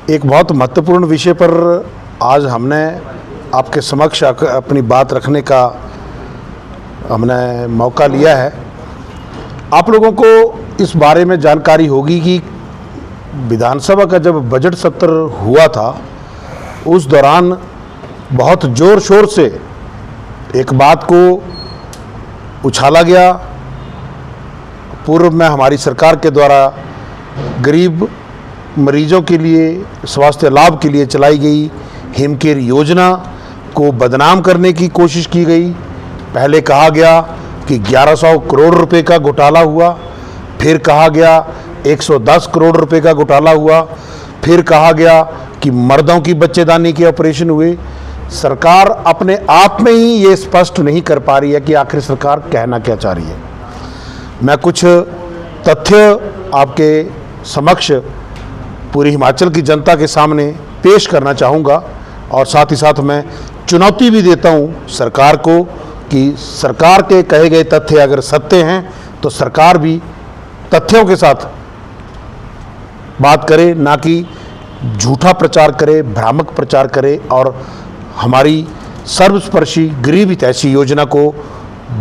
एक बहुत महत्वपूर्ण विषय पर आज हमने आपके समक्ष अपनी बात रखने का हमने मौका लिया है। आप लोगों को इस बारे में जानकारी होगी कि विधानसभा का जब बजट सत्र हुआ था उस दौरान बहुत ज़ोर शोर से एक बात को उछाला गया। पूर्व में हमारी सरकार के द्वारा गरीब मरीजों के लिए स्वास्थ्य लाभ के लिए चलाई गई हिमकेयर योजना को बदनाम करने की कोशिश की गई। पहले कहा गया कि 1100 करोड़ रुपए का घोटाला हुआ, फिर कहा गया 110 करोड़ रुपए का घोटाला हुआ, फिर कहा गया कि मर्दों की बच्चेदानी के ऑपरेशन हुए। सरकार अपने आप में ही ये स्पष्ट नहीं कर पा रही है कि आखिर सरकार कहना क्या चाह रही है। मैं कुछ तथ्य आपके समक्ष पूरी हिमाचल की जनता के सामने पेश करना चाहूँगा और साथ ही साथ मैं चुनौती भी देता हूँ सरकार को कि सरकार के कहे गए तथ्य अगर सत्य हैं तो सरकार भी तथ्यों के साथ बात करे, ना कि झूठा प्रचार करे, भ्रामक प्रचार करे और हमारी सर्वस्पर्शी गरीब हितैषी योजना को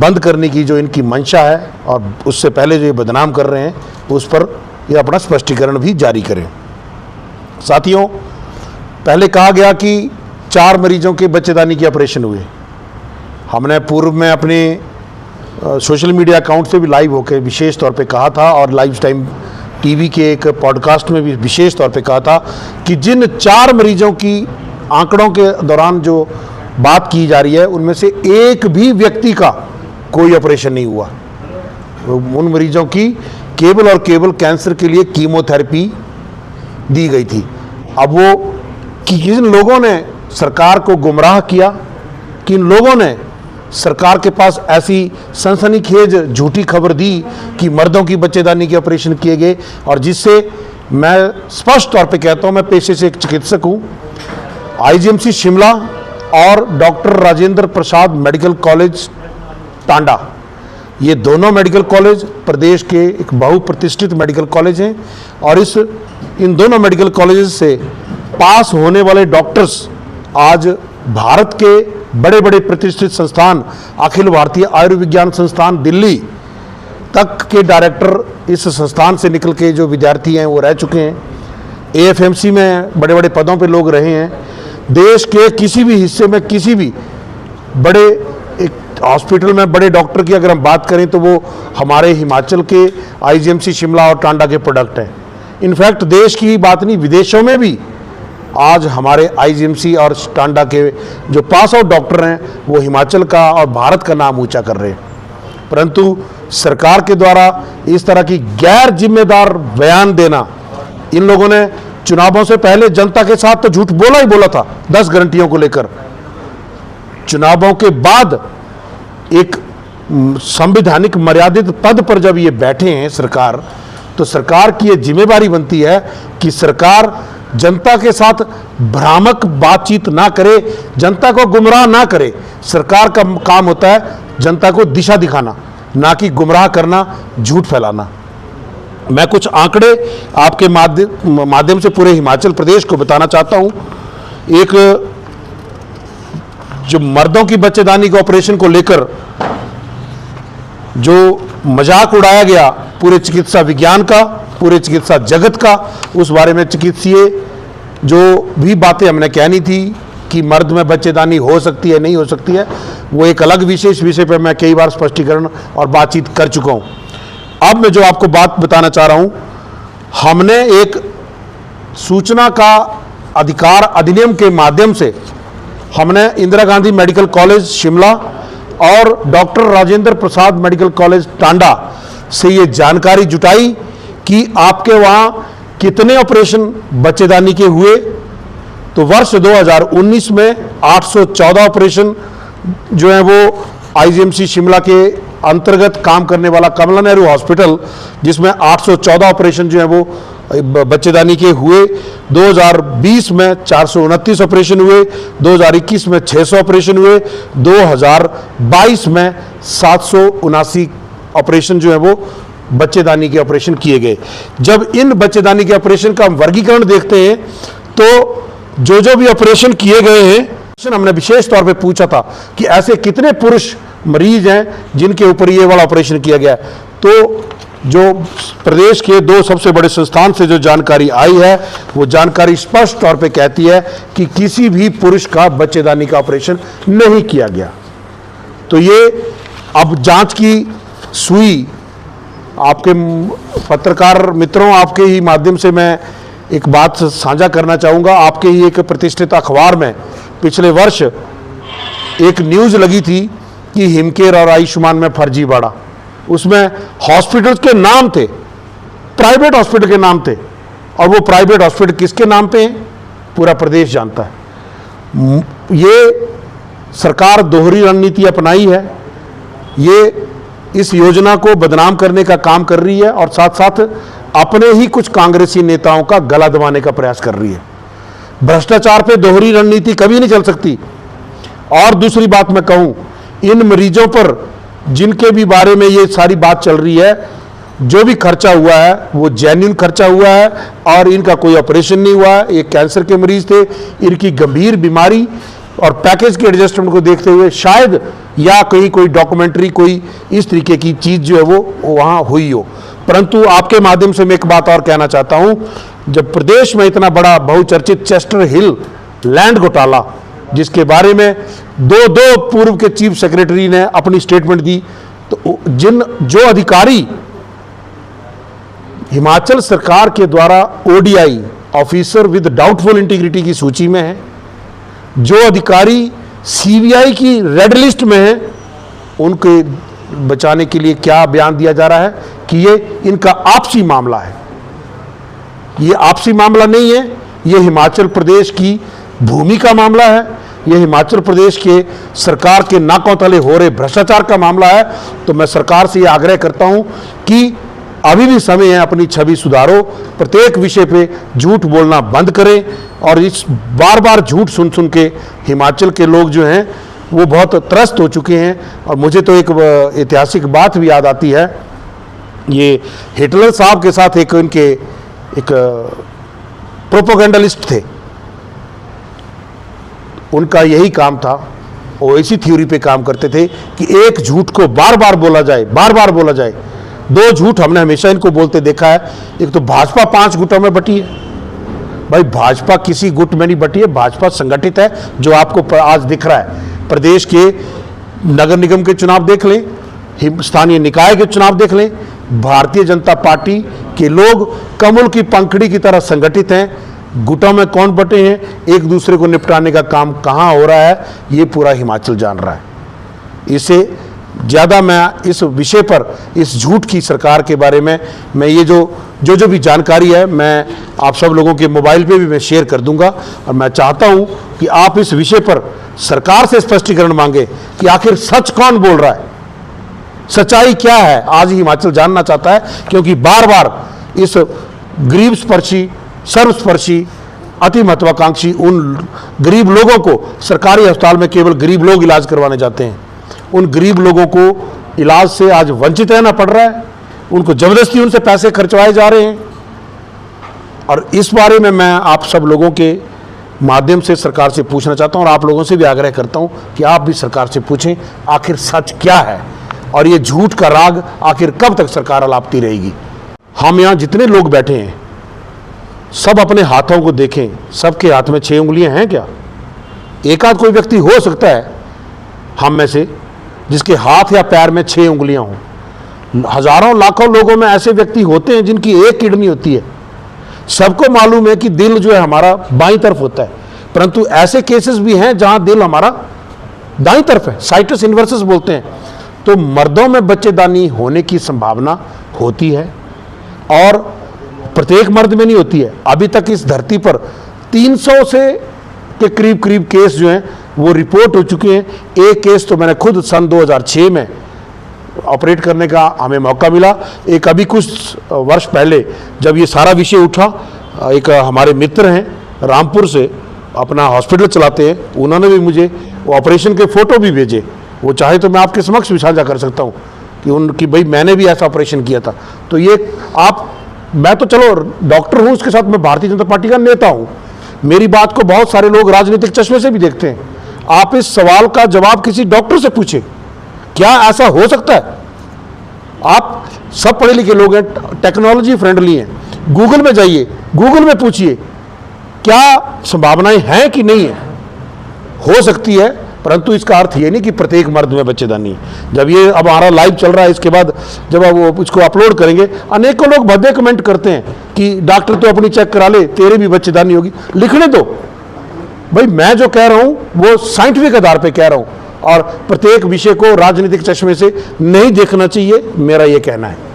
बंद करने की जो इनकी मंशा है और उससे पहले जो ये बदनाम कर रहे हैं उस पर ये अपना स्पष्टीकरण भी जारी करें। साथियों, पहले कहा गया कि 4 मरीजों के बच्चेदानी के ऑपरेशन हुए। हमने पूर्व में अपने सोशल मीडिया अकाउंट से भी लाइव होकर विशेष तौर पे कहा था और लाइव टाइम टीवी के एक पॉडकास्ट में भी विशेष तौर पे कहा था कि जिन 4 मरीजों की आंकड़ों के दौरान जो बात की जा रही है उनमें से एक भी व्यक्ति का कोई ऑपरेशन नहीं हुआ। उन मरीजों की केवल और केवल कैंसर के लिए कीमोथेरेपी दी गई थी। अब वो किन लोगों ने सरकार को गुमराह किया, किन लोगों ने सरकार के पास ऐसी सनसनीखेज झूठी खबर दी कि मर्दों की बच्चेदानी के ऑपरेशन किए गए, और जिससे मैं स्पष्ट तौर पे कहता हूँ, मैं पेशे से एक चिकित्सक हूँ। आईजीएमसी शिमला और doctor Rajendra Prasad medical college Tanda, ये दोनों मेडिकल कॉलेज प्रदेश के एक बहुप्रतिष्ठित मेडिकल कॉलेज हैं और इन दोनों मेडिकल कॉलेज से पास होने वाले डॉक्टर्स आज भारत के बड़े बड़े प्रतिष्ठित संस्थान अखिल भारतीय आयुर्विज्ञान संस्थान दिल्ली तक के डायरेक्टर इस संस्थान से निकल के जो विद्यार्थी हैं वो रह चुके हैं। एएफएमसी में बड़े बड़े पदों पे लोग रहे हैं। देश के किसी भी हिस्से में किसी भी बड़े एक हॉस्पिटल में बड़े डॉक्टर की अगर हम बात करें तो वो हमारे हिमाचल के आईजीएमसी शिमला और टांडा के प्रोडक्ट हैं। इनफैक्ट देश की ही बात नहीं, विदेशों में भी आज हमारे आईजीएमसी और टांडा के जो पास आउट डॉक्टर हैं वो हिमाचल का और भारत का नाम ऊंचा कर रहे हैं। परंतु सरकार के द्वारा इस तरह की गैर जिम्मेदार बयान देना, इन लोगों ने चुनावों से पहले जनता के साथ तो झूठ बोला ही बोला था 10 गारंटियों को लेकर। चुनावों के बाद एक संवैधानिक मर्यादित पद पर जब ये बैठे हैं सरकार, तो सरकार की ये जिम्मेदारी बनती है कि सरकार जनता के साथ भ्रामक बातचीत ना करे, जनता को गुमराह ना करे। सरकार का काम होता है जनता को दिशा दिखाना, ना कि गुमराह करना, झूठ फैलाना। मैं कुछ आंकड़े आपके माध्यम से पूरे हिमाचल प्रदेश को बताना चाहता हूं। एक जो मर्दों की बच्चेदानी के ऑपरेशन को लेकर जो मजाक उड़ाया गया पूरे चिकित्सा विज्ञान का, पूरे चिकित्सा जगत का, उस बारे में चिकित्सीय जो भी बातें हमने कहनी थी कि मर्द में बच्चेदानी हो सकती है नहीं हो सकती है, वो एक अलग विशेष विषय पर मैं कई बार स्पष्टीकरण और बातचीत कर चुका हूँ। अब मैं जो आपको बात बताना चाह रहा हूँ, हमने एक सूचना का अधिकार अधिनियम के माध्यम से हमने इंदिरा गांधी मेडिकल कॉलेज शिमला और doctor Rajendra Prasad medical college Tanda से ये जानकारी जुटाई कि आपके वहाँ कितने ऑपरेशन बच्चेदानी के हुए। तो वर्ष 2019 में 814 ऑपरेशन जो है वो आईजीएमसी शिमला के अंतर्गत काम करने वाला कमला नेहरू हॉस्पिटल, जिसमें 814 ऑपरेशन जो है वो बच्चेदानी के हुए। 2020 में 429 ऑपरेशन हुए, 2021 में 600 ऑपरेशन हुए, 2022 में 779 ऑपरेशन जो है वो बच्चेदानी के ऑपरेशन किए गए। जब इन बच्चेदानी के ऑपरेशन का हम वर्गीकरण देखते हैं तो जो भी ऑपरेशन किए गए हैं, हमने विशेष तौर पे पूछा था कि ऐसे कितने पुरुष मरीज हैं जिनके ऊपर ये वाला ऑपरेशन किया गया है। तो जो प्रदेश के 2 सबसे बड़े संस्थान से जो जानकारी आई है, वो जानकारी स्पष्ट तौर पे कहती है कि किसी भी पुरुष का बच्चेदानी का ऑपरेशन नहीं किया गया। तो ये अब जांच की सुई, आपके पत्रकार मित्रों, आपके ही माध्यम से मैं एक बात साझा करना चाहूँगा। आपके ही एक प्रतिष्ठित अखबार में पिछले वर्ष एक न्यूज़ लगी थी कि हिमकेयर और आयुष्मान में फर्जीवाड़ा। उसमें हॉस्पिटल्स के नाम थे, प्राइवेट हॉस्पिटल के नाम थे, और वो प्राइवेट हॉस्पिटल किसके नाम पे हैं पूरा प्रदेश जानता है। ये सरकार दोहरी रणनीति अपनाई है, ये इस योजना को बदनाम करने का काम कर रही है और साथ साथ अपने ही कुछ कांग्रेसी नेताओं का गला दबाने का प्रयास कर रही है। भ्रष्टाचार पे दोहरी रणनीति कभी नहीं चल सकती। और दूसरी बात मैं कहूं, इन मरीजों पर जिनके भी बारे में ये सारी बात चल रही है, जो भी खर्चा हुआ है वो जेन्युइन खर्चा हुआ है और इनका कोई ऑपरेशन नहीं हुआ है। ये कैंसर के मरीज थे, इनकी गंभीर बीमारी और पैकेज के एडजस्टमेंट को देखते हुए शायद या कहीं कोई डॉक्यूमेंट्री, कोई इस तरीके की चीज़ जो है वो वहाँ हुई हो। परंतु आपके माध्यम से मैं एक बात और कहना चाहता हूँ, जब प्रदेश में इतना बड़ा बहुचर्चित चेस्टर हिल लैंड घोटाला, जिसके बारे में दो पूर्व के चीफ सेक्रेटरी ने अपनी स्टेटमेंट दी, तो जो अधिकारी हिमाचल सरकार के द्वारा ODI officer with doubtful integrity की सूची में है, जो अधिकारी CBI की रेड लिस्ट में है, उनके बचाने के लिए क्या बयान दिया जा रहा है कि ये इनका आपसी मामला है। ये आपसी मामला नहीं है, ये हिमाचल प्रदेश की भूमि का मामला है, ये हिमाचल प्रदेश के सरकार के नाकों तले हो रहे भ्रष्टाचार का मामला है। तो मैं सरकार से ये आग्रह करता हूं कि अभी भी समय है, अपनी छवि सुधारो, प्रत्येक विषय पे झूठ बोलना बंद करें। और इस बार बार झूठ सुन सुन के हिमाचल के लोग जो हैं वो बहुत त्रस्त हो चुके हैं। और मुझे तो एक ऐतिहासिक बात भी याद आती है, ये हिटलर साहब के साथ इनके एक प्रोपोगेंडलिस्ट थे, उनका यही काम था, वो इसी थ्योरी पे काम करते थे कि एक झूठ को बार बार बोला जाए, बार बार बोला जाए। 2 झूठ हमने हमेशा इनको बोलते देखा है। एक तो भाजपा 5 गुटों में बटी है। भाई भाजपा किसी गुट में नहीं बटी है, भाजपा संगठित है, जो आपको आज दिख रहा है। प्रदेश के नगर निगम के चुनाव देख लें, स्थानीय निकाय के चुनाव देख लें, भारतीय जनता पार्टी के लोग कमल की पंखड़ी की तरह संगठित हैं। गुटों में कौन बटे हैं, एक दूसरे को निपटाने का काम कहाँ हो रहा है, ये पूरा हिमाचल जान रहा है। इससे ज़्यादा मैं इस विषय पर, इस झूठ की सरकार के बारे में मैं ये जो भी जानकारी है मैं आप सब लोगों के मोबाइल पे भी मैं शेयर कर दूंगा। और मैं चाहता हूँ कि आप इस विषय पर सरकार से स्पष्टीकरण मांगे कि आखिर सच कौन बोल रहा है, सच्चाई क्या है। आज हिमाचल जानना चाहता है, क्योंकि बार बार इस गरीब स्पर्शी, सर्वस्पर्शी, अति महत्वाकांक्षी उन गरीब लोगों को, सरकारी अस्पताल में केवल गरीब लोग इलाज करवाने जाते हैं, उन गरीब लोगों को इलाज से आज वंचित रहना पड़ रहा है, उनको जबरदस्ती उनसे पैसे खर्चवाए जा रहे हैं। और इस बारे में मैं आप सब लोगों के माध्यम से सरकार से पूछना चाहता हूं और आप लोगों से भी आग्रह करता हूं कि आप भी सरकार से पूछें आखिर सच क्या है और ये झूठ का राग आखिर कब तक सरकार अलापती रहेगी। हम यहाँ जितने लोग बैठे हैं सब अपने हाथों को देखें, सबके हाथ में 6 उंगलियां हैं क्या? एक आध कोई व्यक्ति हो सकता है हम में से जिसके हाथ या पैर में 6 उंगलियां हों। हजारों लाखों लोगों में ऐसे व्यक्ति होते हैं जिनकी 1 किडनी होती है। सबको मालूम है कि दिल जो है हमारा बाईं तरफ होता है, परंतु ऐसे केसेस भी हैं जहां दिल हमारा दाईं तरफ है, साइटस इन्वर्सस बोलते हैं। तो मर्दों में बच्चेदानी होने की संभावना होती है और प्रत्येक मर्द में नहीं होती है। अभी तक इस धरती पर 300 से के करीब केस जो हैं वो रिपोर्ट हो चुके हैं। एक केस तो मैंने खुद सन 2006 में ऑपरेट करने का हमें मौका मिला। एक अभी कुछ वर्ष पहले जब ये सारा विषय उठा, एक हमारे मित्र हैं रामपुर से, अपना हॉस्पिटल चलाते हैं, उन्होंने भी मुझे वो ऑपरेशन के फ़ोटो भी भेजे। वो चाहे तो मैं आपके समक्ष भी साझा कर सकता हूँ कि उनकी भाई मैंने भी ऐसा ऑपरेशन किया था। तो ये आप, मैं तो चलो डॉक्टर हूँ, उसके साथ मैं भारतीय जनता पार्टी का नेता हूँ, मेरी बात को बहुत सारे लोग राजनीतिक चश्मे से भी देखते हैं। आप इस सवाल का जवाब किसी डॉक्टर से पूछे, क्या ऐसा हो सकता है? आप सब पढ़े लिखे लोग हैं, टेक्नोलॉजी फ्रेंडली हैं, गूगल में जाइए, गूगल में पूछिए क्या संभावनाएं हैं कि नहीं है। हो सकती है, परंतु इसका अर्थ ये नहीं कि प्रत्येक मर्द में बच्चेदानी है। जब ये अब हमारा लाइव चल रहा है, इसके बाद जब अब वो इसको अपलोड करेंगे, अनेकों लोग भद्दे कमेंट करते हैं कि डॉक्टर तो अपनी चेक करा ले, तेरे भी बच्चेदानी होगी। लिखने दो भाई, मैं जो कह रहा हूं वो साइंटिफिक आधार पे कह रहा हूं, और प्रत्येक विषय को राजनीतिक चश्मे से नहीं देखना चाहिए, मेरा ये कहना है।